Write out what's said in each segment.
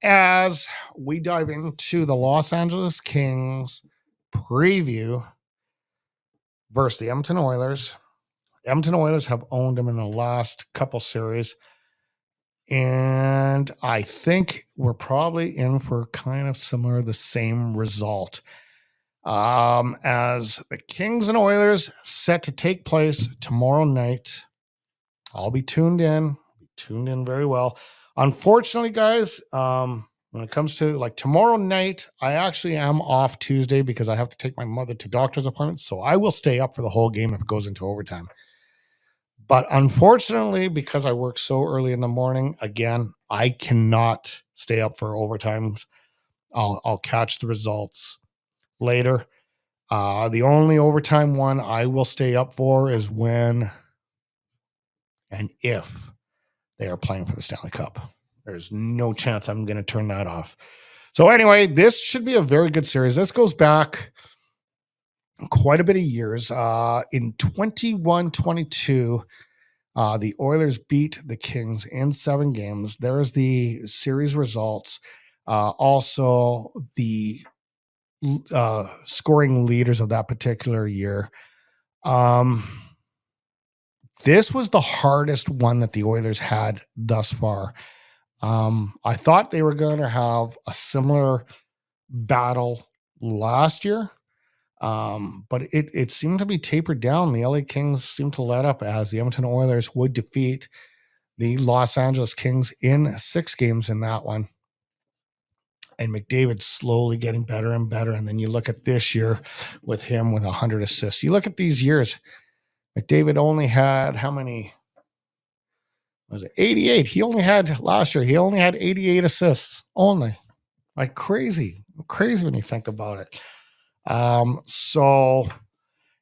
As we dive into the Los Angeles Kings preview versus the Edmonton Oilers. Edmonton Oilers have owned them in the last couple series. And I think we're probably in for kind of similar, the same result. As the Kings and Oilers set to take place tomorrow night. I'll be tuned in very well. Unfortunately, guys, when it comes to like tomorrow night, I actually am off Tuesday because I have to take my mother to doctor's appointments. So I will stay up for the whole game if it goes into overtime. But unfortunately, because I work so early in the morning, again, I cannot stay up for overtimes. I'll catch the results later. The only overtime one I will stay up for is when and if they are playing for the Stanley Cup. There's no chance I'm going to turn that off. So anyway, this should be a very good series. This goes back quite a bit of years. In 21-22, the Oilers beat the Kings in 7 games. There's the series results. Also, the scoring leaders of that particular year. This was the hardest one that the Oilers had thus far. I thought they were going to have a similar battle last year, but it seemed to be tapered down. The LA Kings seemed to let up as the Edmonton Oilers would defeat the Los Angeles Kings in 6 games in that one. And McDavid slowly getting better and better. And then you look at this year with him with 100 assists. You look at these years, McDavid only had how many? Was it 88? He only had last year. He only had 88 assists only. Like crazy when you think about it. So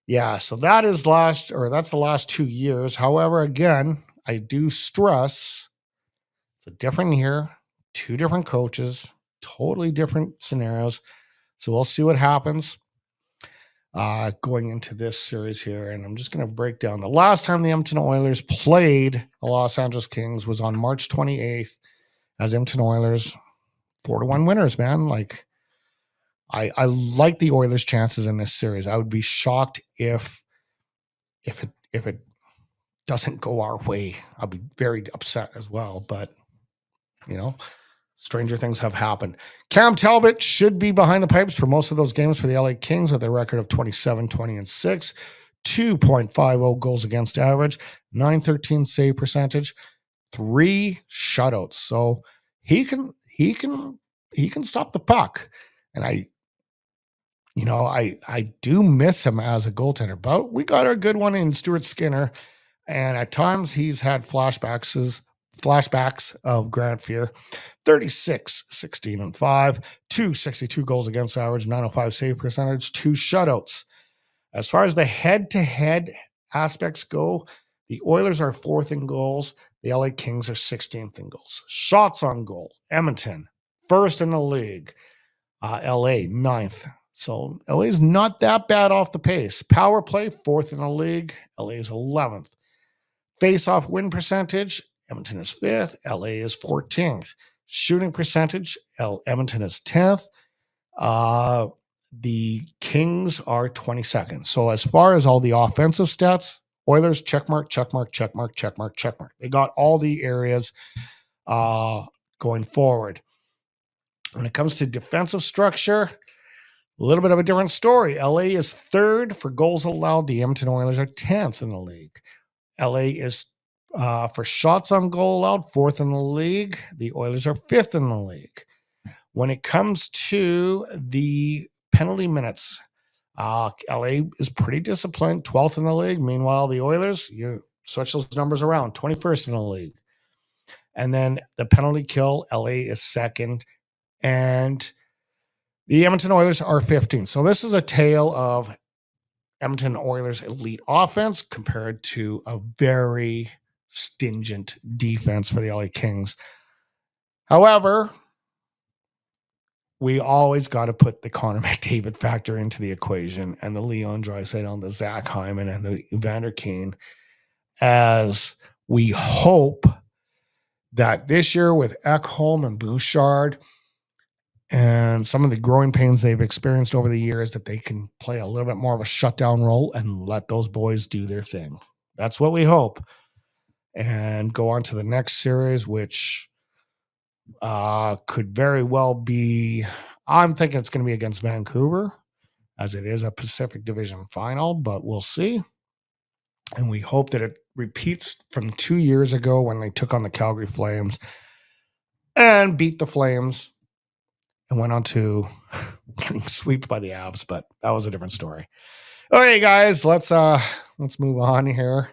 that is that's the last 2 years. However, again, I do stress it's a different year, 2 different coaches, totally different scenarios. So we'll see what happens going into this series here. And I'm just going to break down the last time the Edmonton Oilers played the Los Angeles Kings was on March 28th as Edmonton Oilers 4-1 winners, man. Like I like the Oilers' chances in this series. I would be shocked if it doesn't go our way. I'll be very upset as well. But stranger things have happened. Cam Talbot should be behind the pipes for most of those games for the LA Kings with a record of 27-20-6, 2.50 goals against average, .913 save percentage, 3 shutouts. So he can stop the puck. And I do miss him as a goaltender, but we got a good one in Stuart Skinner. And at times he's had flashbacks of Grant Fuhr, 36, 16, and 5, 262 goals against average, 905 save percentage, 2 shutouts. As far as the head-to-head aspects go, the Oilers are 4th in goals. The LA Kings are 16th in goals. Shots on goal, Edmonton, 1st in the league. LA, 9th. So LA is not that bad off the pace. Power play, 4th in the league. LA is 11th. Face-off win percentage, Edmonton is 5th. LA is 14th. Shooting percentage, Edmonton is 10th. The Kings are 22nd. So as far as all the offensive stats, Oilers, checkmark, checkmark, checkmark, checkmark, checkmark. They got all the areas going forward. When it comes to defensive structure, a little bit of a different story. LA is 3rd for goals allowed. The Edmonton Oilers are 10th in the league. LA is, for shots on goal allowed, 4th in the league. The Oilers are 5th in the league. When it comes to the penalty minutes, LA is pretty disciplined, 12th in the league. Meanwhile, the Oilers, you switch those numbers around, 21st in the league. And then the penalty kill, LA is 2nd. And the Edmonton Oilers are 15th. So this is a tale of Edmonton Oilers' elite offense compared to a very stingent defense for the LA Kings. However, we always got to put the Connor McDavid factor into the equation and the Leon Draisaitl and the Zach Hyman and the Evander Kane as we hope that this year with Ekholm and Bouchard and some of the growing pains they've experienced over the years, that they can play a little bit more of a shutdown role and let those boys do their thing. That's what we hope. And go on to the next series, which could very well be, I'm thinking it's going to be against Vancouver, as it is a Pacific Division final, but we'll see. And we hope that it repeats from 2 years ago when they took on the Calgary Flames and beat the Flames and went on to getting swept by the Avs, but that was a different story. Okay, guys, let's move on here.